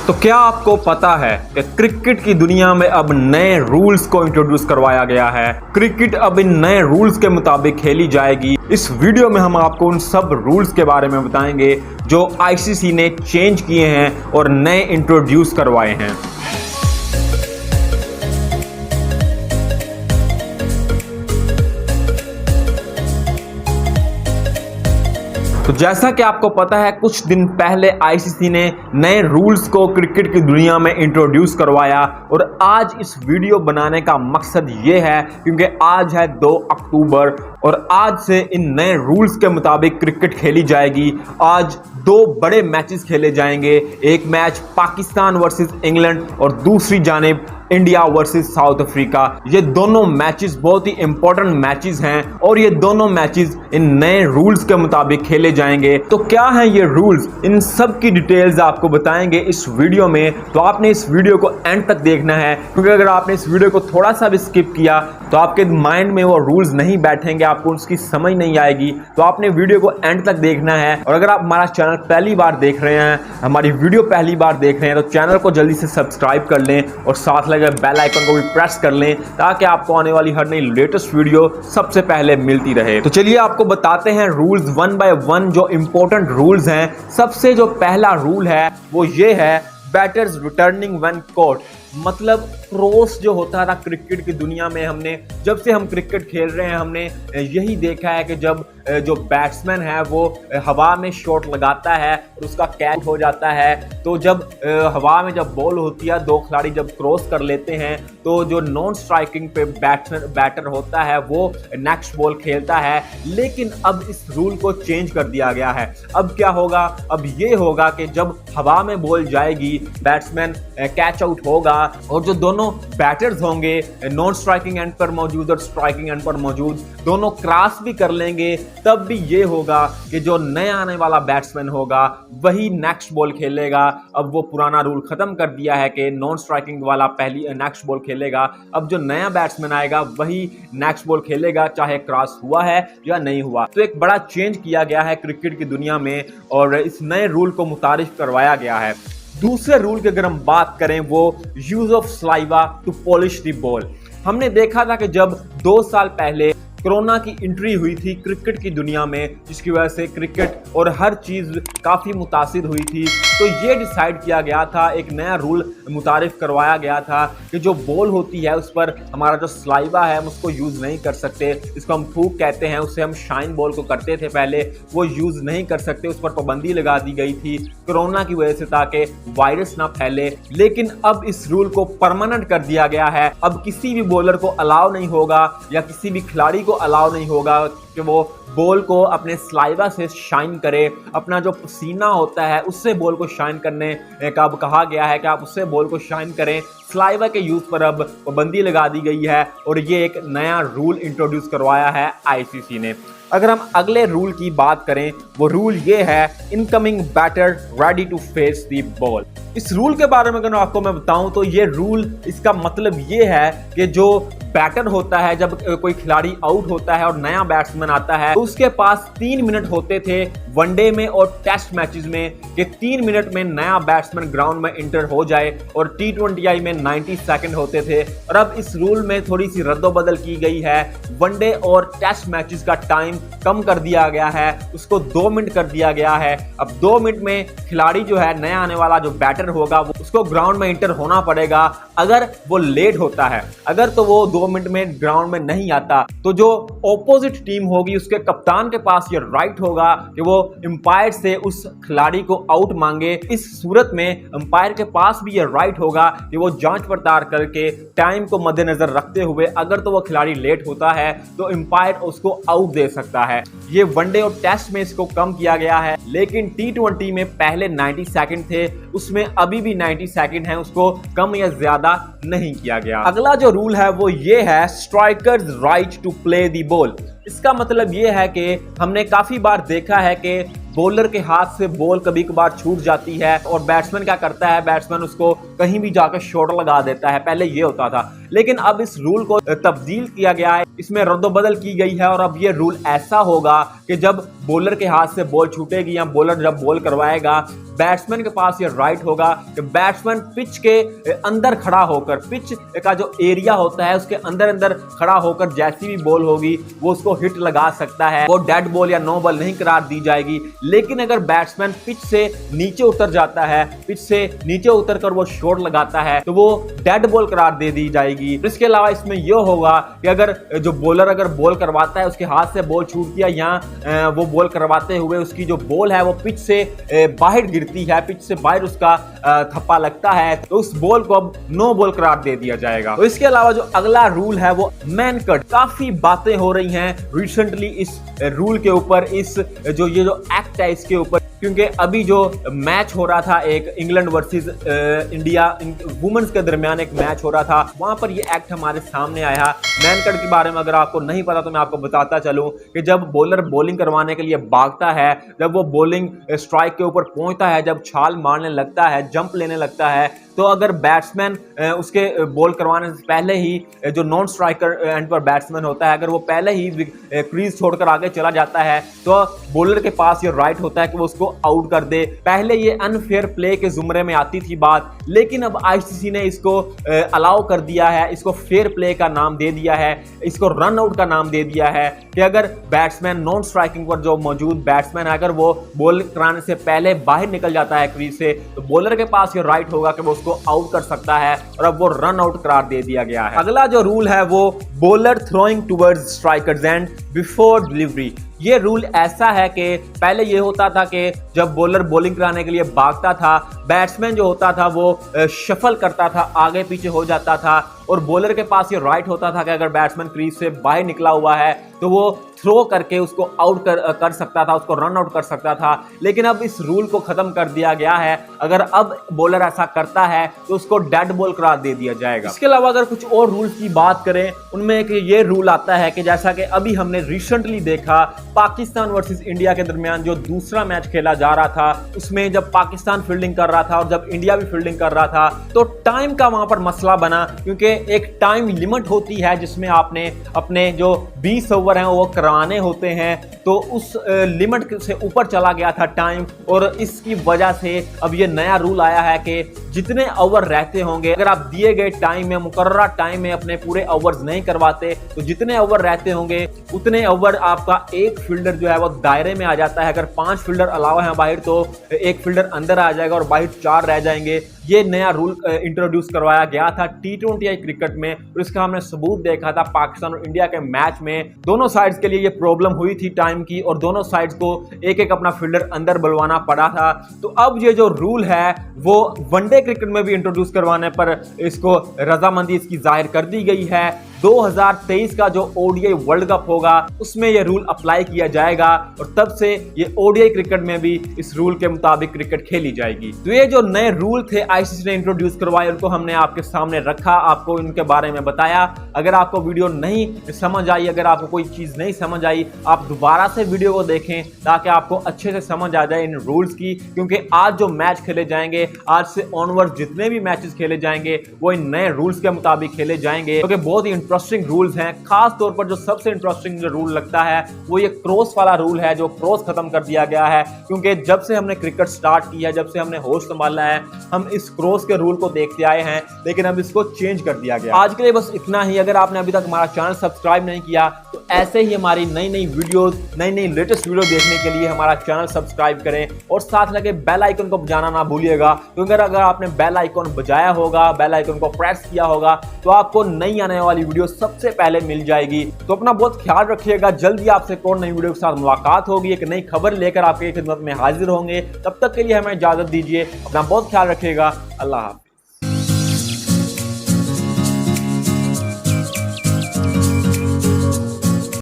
तो क्या आपको पता है कि क्रिकेट की दुनिया में अब नए रूल्स को इंट्रोड्यूस करवाया गया है। क्रिकेट अब इन नए रूल्स के मुताबिक खेली जाएगी। इस वीडियो में हम आपको उन सब रूल्स के बारे में बताएंगे जो आईसीसी ने चेंज किए हैं और नए इंट्रोड्यूस करवाए हैं। तो जैसा कि आपको पता है, कुछ दिन पहले आईसीसी ने नए रूल्स को क्रिकेट की दुनिया में इंट्रोड्यूस करवाया और आज इस वीडियो बनाने का मकसद ये है क्योंकि आज है 2 अक्टूबर और आज से इन नए रूल्स के मुताबिक क्रिकेट खेली जाएगी। आज 2 बड़े मैचेस खेले जाएंगे। एक मैच पाकिस्तान वर्सेस इंग्लैंड और दूसरी जानिब इंडिया वर्सेस साउथ अफ्रीका। ये दोनों मैचेस बहुत ही इंपॉर्टेंट मैचेस हैं और ये दोनों मैचेस इन नए रूल्स के मुताबिक खेले जाएंगे। तो क्या है ये रूल्स, इन सब की डिटेल्स आपको बताएंगे इस वीडियो में। तो आपने इस वीडियो को एंड तक देखना है क्योंकि अगर आपने इस वीडियो को थोड़ा सा भी स्किप किया तो आपके माइंड में वो रूल्स नहीं बैठेंगे, आपको उसकी समझ नहीं आएगी। तो आपने वीडियो को एंड तक देखना है। और अगर आप हमारा चैनल पहली बार देख रहे हैं, हमारी वीडियो पहली बार देख रहे हैं, तो चैनल को जल्दी से सब्सक्राइब कर लें और साथ लगे बेल आइकन को भी प्रेस कर लें ताकि आपको आने वाली हर नई लेटेस्ट वीडियो सबसे पहले मिलती रहे। तो चलिए आपको बताते हैं रूल्स 1 बाय 1 जो इंपॉर्टेंट रूल्स हैं। सबसे जो पहला रूल है वो ये है, बैटर्स रिटर्निंग व्हेन कॉट। मतलब क्रॉस जो होता था क्रिकेट की दुनिया में, हमने जब से हम क्रिकेट खेल रहे हैं हमने यही देखा है कि जब जो बैट्समैन है वो हवा में शॉट लगाता है और उसका कैच हो जाता है, तो जब हवा में जब बॉल होती है, 2 खिलाड़ी जब क्रॉस कर लेते हैं तो जो नॉन स्ट्राइकिंग पे बैटर होता है वो नेक्स्ट बॉल खेलता है। लेकिन अब इस रूल को चेंज कर दिया गया है। अब क्या होगा, अब ये होगा कि जब हवा में बॉल जाएगी, बैट्समैन कैच आउट होगा और जो दोनों बैटर्स होंगे नॉन स्ट्राइकिंग एंड पर मौजूद और स्ट्राइकिंग एंड पर मौजूद, दोनों क्रॉस भी कर लेंगे, तब भी ये होगा कि जो नया आने वाला बैट्समैन होगा वही नेक्स्ट बॉल खेलेगा। अब वो पुराना रूल खत्म कर दिया है कि नॉन स्ट्राइकिंग वाला पहली नेक्स्ट बॉल खेलेगा। अब जो नया बैट्समैन आएगा वही नेक्स्ट बॉल खेलेगा, चाहे क्रॉस हुआ है या नहीं हुआ। तो एक बड़ा चेंज किया गया है क्रिकेट की दुनिया में और इस नए रूल को मुतारिफ करवाया गया है। दूसरे रूल की अगर हम बात करें वो use of saliva to polish the ball. हमने देखा था कि जब 2 साल पहले कोरोना की एंट्री हुई थी क्रिकेट की दुनिया में, जिसकी वजह से क्रिकेट और हर चीज़ काफ़ी मुतासिर हुई थी, तो ये डिसाइड किया गया था, एक नया रूल मुतारिफ करवाया गया था कि जो बॉल होती है उस पर हमारा जो सलाइवा है हम उसको यूज़ नहीं कर सकते। इसको हम थूक कहते हैं, उससे हम शाइन बॉल को करते थे पहले, वो यूज़ नहीं कर सकते। उस पर पाबंदी लगा दी गई थी कोरोना की वजह से ताकि वायरस ना फैले। लेकिन अब इस रूल को परमानेंट कर दिया गया है। अब किसी भी बॉलर को अलाउ नहीं होगा या किसी भी खिलाड़ी को अलाउ नहीं होगा कि वो बॉल को अपने सलाइवा से शाइन करे। अपना जो पसीना होता है उससे बॉल को शाइन करने का अब कहा गया है कि आप उससे बॉल को शाइन करें। सलाइवा के यूज पर अब पाबंदी लगा दी गई है और ये एक नया रूल इंट्रोड्यूस करवाया है आईसीसी ने। अगर हम अगले रूल की बात करें, वो रूल ये है, incoming batter ready to face the ball. इस रूल के बारे में अगर आपको मैं बताऊं तो ये रूल, इसका मतलब ये है कि जो बैटर होता है, जब कोई खिलाड़ी आउट होता है और नया बैट्समैन आता है, तो उसके पास 3 मिनट होते थे वनडे में और टेस्ट मैचेस में कि 3 मिनट में नया बैट्समैन ग्राउंड में इंटर हो जाए, और T20I में 90 सेकंड होते थे। और अब इस रूल में थोड़ी सी रद्दोबदल की गई है। वनडे और टेस्ट मैचेस का टाइम कम कर दिया गया है, उसको 2 मिनट कर दिया गया है। अब 2 मिनट में खिलाड़ी जो है, नया आने वाला जो बैटर होगा, वो उसको ग्राउंड में इंटर होना पड़ेगा। अगर वो लेट होता है, अगर तो वो 2 मिनट में ग्राउंड में नहीं आता, तो जो ऑपोजिट टीम होगी उसके कप्तान के पास ये राइट होगा कि वो अंपायर से उस खिलाड़ी को आउट मांगे। इस सूरत में अंपायर के पास भी ये राइट होगा कि वो जांच पड़ताल करके टाइम को मद्देनजर रखते हुए अगर तो वो खिलाड़ी लेट होता है तो अंपायर उसको आउट दे सकता है। ये वनडे और टेस्ट में इसको कम किया गया है, लेकिन T20 में पहले 90 सेकंड थे, उसमें अभी भी 90 सेकंड है, उसको कम या ज्यादा नहीं किया गया। अगला जो रूल है वो ये है, striker's right to play the ball. इसका मतलब ये है कि हमने काफी बार देखा है कि बॉलर के हाथ से बॉल कभी कभार छूट जाती है और बैट्समैन क्या करता है, बैट्समैन उसको कहीं भी जाकर शॉट लगा देता है। पहले ये होता था, लेकिन अब इस रूल को तब्दील किया गया है, इसमें रद्दोबदल की गई है और अब ये रूल ऐसा होगा कि जब बॉलर के हाथ से बॉल छूटेगी या बॉलर जब बॉल करवाएगा, बैट्समैन के पास ये राइट होगा कि बैट्समैन पिच के अंदर खड़ा होकर, पिच का जो एरिया होता है उसके अंदर अंदर खड़ा होकर जैसी भी बॉल होगी वो उसको हिट लगा सकता है। वो डेड बॉल या नो बॉल नहीं करार दी जाएगी। लेकिन अगर बैट्समैन पिच से नीचे उतर जाता है, पिच से नीचे उतर कर वो शॉट लगाता है, तो वो डेड बॉल करार दे दी जाएगी। इसके अलावा इसमें यह होगा कि अगर जो बॉलर अगर बॉल करवाता है, उसके हाथ से बॉल छूट गया या वो बॉल करवाते हुए उसकी जो बॉल है वो पिच से बाहर गिरती है, पिच से बाहर उसका थप्पा लगता है, तो उस बॉल को अब नो बॉल करार दे दिया जाएगा। तो इसके अलावा जो अगला रूल है वो मैन कट। काफी बातें हो रही हैं रिसेंटली इस रूल के ऊपर, इस जो एक्ट है इसके ऊपर, क्योंकि अभी जो मैच हो रहा था एक इंग्लैंड वर्सेस इंडिया वुमेन्स के दरमियान एक मैच हो रहा था, वहां पर ये एक्ट हमारे सामने आया। मैन कट के बारे में अगर आपको नहीं पता तो मैं आपको बताता चलूं कि जब बॉलर बॉलिंग करवाने के लिए भागता है, जब वो बॉलिंग स्ट्राइक के ऊपर पहुंचता है, जब छाल मारने लगता है, जंप लेने लगता है, तो अगर बैट्समैन उसके बॉल करवाने से पहले ही जो नॉन स्ट्राइकर एंड पर बैट्समैन होता है, अगर वो पहले ही क्रीज छोड़कर आगे चला जाता है तो बॉलर के पास ये राइट होता है कि वो उसको आउट कर दे। पहले ये अनफेयर प्ले के जुमरे में आती थी बात, लेकिन अब आईसीसी ने इसको अलाउ कर दिया है, इसको फेयर प्ले का नाम दे दिया है, इसको रन आउट का नाम दे दिया है कि अगर बैट्समैन नॉन स्ट्राइकिंग पर जो मौजूद बैट्समैन है अगर वो बॉल कराने से पहले बाहर निकल जाता है क्रीज से, तो बॉलर के पास ये राइट होगा कि वो को आउट कर सकता है और अब वो रन आउट करार दे दिया गया है। अगला जो रूल है वो bowler throwing towards strikers and before delivery. ये रूल ऐसा है कि पहले ये होता था कि जब बॉलर बॉलिंग कराने के लिए भागता था, बैट्समैन जो होता था वो शफल करता था, आगे पीछे हो जाता था और बॉलर के पास ये राइट होता था कि अगर बैट्समैन क्रीज से बाहर निकला हुआ है तो वो थ्रो करके उसको आउट कर सकता था, उसको रन आउट कर सकता था। लेकिन अब इस रूल को खत्म कर दिया गया है, अगर अब बॉलर ऐसा करता है तो उसको डेड बॉल करार दे दिया जाएगा। इसके अलावा अगर कुछ और रूल्स की बात करें, उनमें एक ये रूल आता है कि जैसा कि अभी हमने रिसेंटली देखा पाकिस्तान वर्सेस इंडिया के दरमियान जो दूसरा मैच खेला जा रहा था, उसमें जब पाकिस्तान फील्डिंग कर रहा था और जब इंडिया भी फील्डिंग कर रहा था, तो टाइम का वहां पर मसला बना, क्योंकि एक टाइम लिमिट होती है जिसमें आपने अपने जो 20 ओवर हैं वो कराने होते हैं, तो उस लिमिट से ऊपर चला गया था टाइम, और इसकी वजह से अब ये नया रूल आया है कि जितने ओवर रहते होंगे, अगर आप दिए गए टाइम में, मुकर्ररा टाइम में अपने पूरे ओवर्स नहीं करवाते, तो जितने ओवर रहते होंगे उतने ओवर आपका एक फील्डर जो है वो दायरे में आ जाता है। अगर 5 फील्डर अलावा है बाहर तो एक फील्डर अंदर आ जाएगा और बाहर 4 रह जाएंगे। ये नया रूल इंट्रोड्यूस करवाया गया था T20 क्रिकेट में, और इसका हमने सबूत देखा था पाकिस्तान और इंडिया के मैच में। दोनों साइड्स के लिए ये प्रॉब्लम हुई थी टाइम की, और दोनों साइड्स को एक एक अपना फील्डर अंदर बुलवाना पड़ा था। तो अब ये जो रूल है वो वनडे क्रिकेट में भी इंट्रोड्यूस करवाने पर इसको रजामंदी इसकी जाहिर कर दी गई है। 2023 का जो ओडीआई वर्ल्ड कप होगा उसमें यह रूल अप्लाई किया जाएगा, और तब से ये ओडीआई क्रिकेट में भी इस रूल के मुताबिक क्रिकेट खेली जाएगी। तो ये जो नए रूल थे आईसीसी ने इंट्रोड्यूस करवाए, उनको हमने आपके सामने रखा, आपको इनके बारे में बताया। अगर आपको वीडियो नहीं समझ आई, अगर आपको कोई चीज नहीं समझ आई, आप दोबारा से वीडियो को देखें ताकि आपको अच्छे से समझ आ जाए इन रूल्स की, क्योंकि आज जो मैच खेले जाएंगे, आज से ऑनवर्ड जितने भी मैचेस खेले जाएंगे वो इन नए रूल्स के मुताबिक खेले जाएंगे, क्योंकि बहुत ही इंटरेस्टिंग रूल्स हैं। खास तौर पर जो सबसे इंटरेस्टिंग जो रूल लगता है वो ये क्रॉस वाला रूल है, जो क्रॉस खत्म कर दिया गया है, क्योंकि जब से हमने क्रिकेट स्टार्ट किया, जब से हमने होश संभाला है, हम इस क्रॉस के रूल को देखते आए हैं, लेकिन अब इसको चेंज कर दिया गया। आज के लिए बस इतना ही। अगर आपने अभी तक हमारा चैनल सब्सक्राइब नहीं किया तो ऐसे ही हमारी नई नई वीडियोस, नई नई लेटेस्ट वीडियो देखने के लिए हमारा चैनल सब्सक्राइब करें, और साथ लगे बेल आइकन को बजाना ना भूलिएगा, क्योंकि अगर आपने बेल आइकन बजाया होगा, बेल आइकन को प्रेस किया होगा, तो आपको नई आने वाली वीडियो सबसे पहले मिल जाएगी। तो अपना बहुत ख्याल रखिएगा। जल्दी आपसे एक और नई वीडियो के साथ मुलाकात होगी, एक नई खबर लेकर आपकी खिदमत में हाजिर होंगे। तब तक के लिए हमें इजाजत दीजिए। अपना बहुत ख्याल रखिएगा। अल्लाह हाफ़िज़।